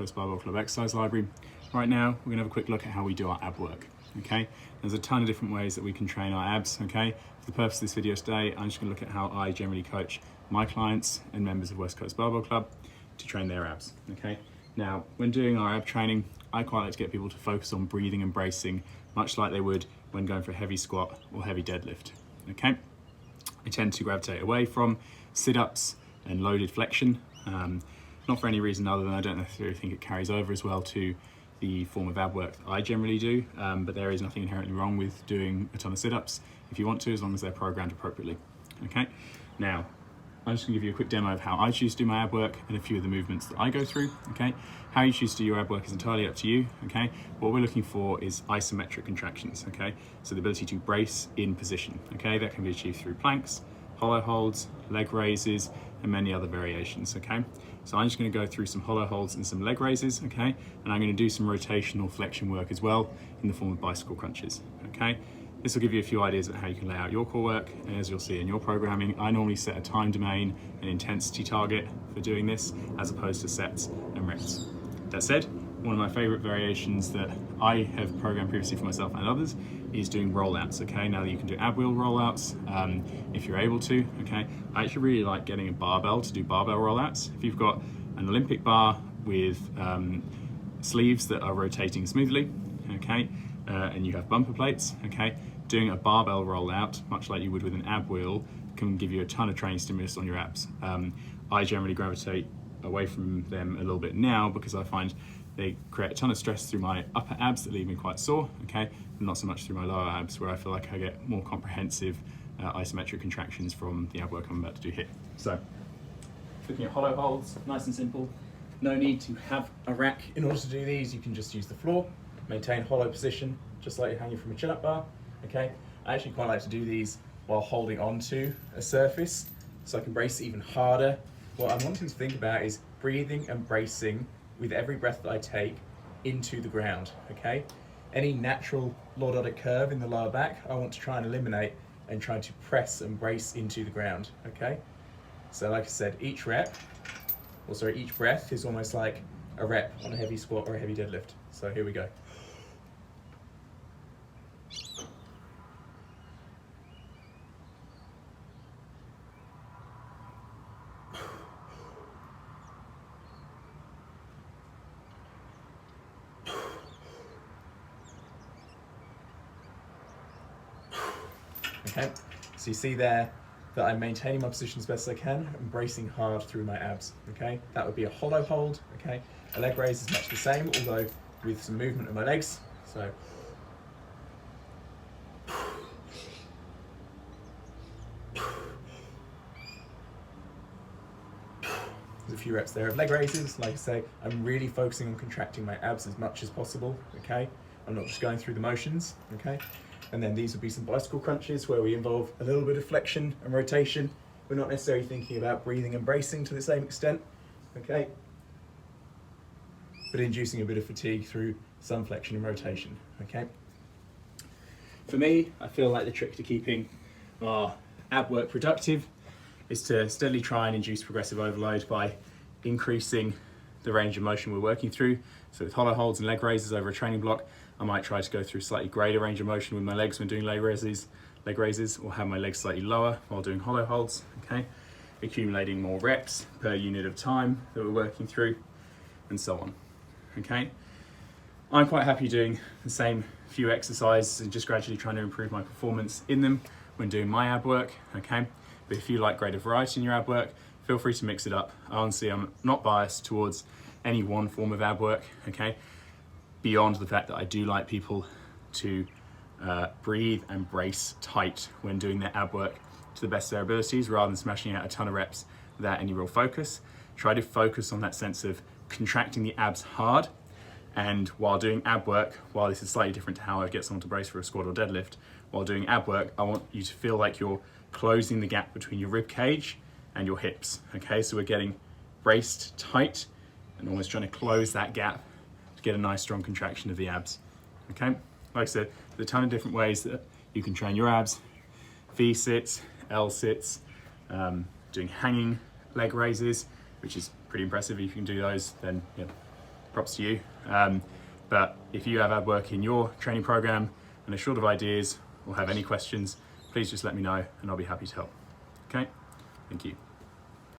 Barbell Club exercise library. Right now, we're gonna have a quick look at how we do our ab work, okay? There's a ton of different ways that we can train our abs, okay? For the purpose of this video today, I'm just gonna look at how I generally coach my clients and members of West Coast Barbell Club to train their abs, okay? Now, when doing our ab training, I quite like to get people to focus on breathing and bracing, much like they would when going for a heavy squat or heavy deadlift, okay? I tend to gravitate away from sit-ups and loaded flexion, not for any reason other than I don't necessarily think it carries over as well to the form of ab work that I generally do, but there is nothing inherently wrong with doing a ton of sit-ups if you want to, as long as they're programmed appropriately. Okay, now I'm just gonna give you a quick demo of how I choose to do my ab work and a few of the movements that I go through. Okay, how you choose to do your ab work is entirely up to you. Okay, what we're looking for is isometric contractions. Okay, so the ability to brace in position. Okay, that can be achieved through planks, hollow holds, leg raises, and many other variations, okay? So I'm just gonna go through some hollow holds and some leg raises, okay? And I'm gonna do some rotational flexion work as well in the form of bicycle crunches, okay? This will give you a few ideas of how you can lay out your core work, and as you'll see in your programming, I normally set a time domain and intensity target for doing this, as opposed to sets and reps. That said, one of my favorite variations that I have programmed previously for myself and others is doing rollouts, okay? Now that you can do ab wheel rollouts, if you're able to, okay? I actually really like getting a barbell to do barbell rollouts. If you've got an Olympic bar with sleeves that are rotating smoothly, okay? And you have bumper plates, okay? Doing a barbell rollout, much like you would with an ab wheel, can give you a ton of training stimulus on your abs. I generally gravitate away from them a little bit now because I find they create a ton of stress through my upper abs that leave me quite sore, okay? And not so much through my lower abs, where I feel like I get more comprehensive isometric contractions from the ab work I'm about to do here. So, looking at hollow holds, nice and simple. No need to have a rack in order to do these. You can just use the floor, maintain hollow position, just like you're hanging from a chin-up bar, okay? I actually quite like to do these while holding onto a surface, so I can brace even harder. What I'm wanting to think about is breathing and bracing with every breath that I take into the ground, okay? Any natural lordotic curve in the lower back, I want to try and eliminate and try to press and brace into the ground, okay? So like I said, each breath is almost like a rep on a heavy squat or a heavy deadlift. So here we go. Okay, so you see there that I'm maintaining my position as best as I can and bracing hard through my abs, okay? That would be a hollow hold, okay? A leg raise is much the same, although with some movement of my legs, so. There's a few reps there of leg raises. Like I say, I'm really focusing on contracting my abs as much as possible, okay? I'm not just going through the motions, okay? And then these would be some bicycle crunches where we involve a little bit of flexion and rotation. We're not necessarily thinking about breathing and bracing to the same extent, okay? But inducing a bit of fatigue through some flexion and rotation, okay? For me, I feel like the trick to keeping our ab work productive is to steadily try and induce progressive overload by increasing the range of motion we're working through. So with hollow holds and leg raises over a training block, I might try to go through slightly greater range of motion with my legs when doing leg raises, or have my legs slightly lower while doing hollow holds, okay? Accumulating more reps per unit of time that we're working through, and so on, okay? I'm quite happy doing the same few exercises and just gradually trying to improve my performance in them when doing my ab work, okay? But if you like greater variety in your ab work, feel free to mix it up. Honestly, I'm not biased towards any one form of ab work, okay? Beyond the fact that I do like people to breathe and brace tight when doing their ab work to the best of their abilities, rather than smashing out a ton of reps without any real focus. Try to focus on that sense of contracting the abs hard, and while doing ab work, while this is slightly different to how I get someone to brace for a squat or deadlift, while doing ab work, I want you to feel like you're closing the gap between your rib cage and your hips, okay? So we're getting braced tight and almost trying to close that gap to get a nice strong contraction of the abs, okay? Like I said, there's a ton of different ways that you can train your abs. V sits, L sits, doing hanging leg raises, which is pretty impressive. If you can do those, then yeah, props to you. But if you have ab work in your training program and are short of ideas or have any questions, please just let me know and I'll be happy to help. Okay, thank you.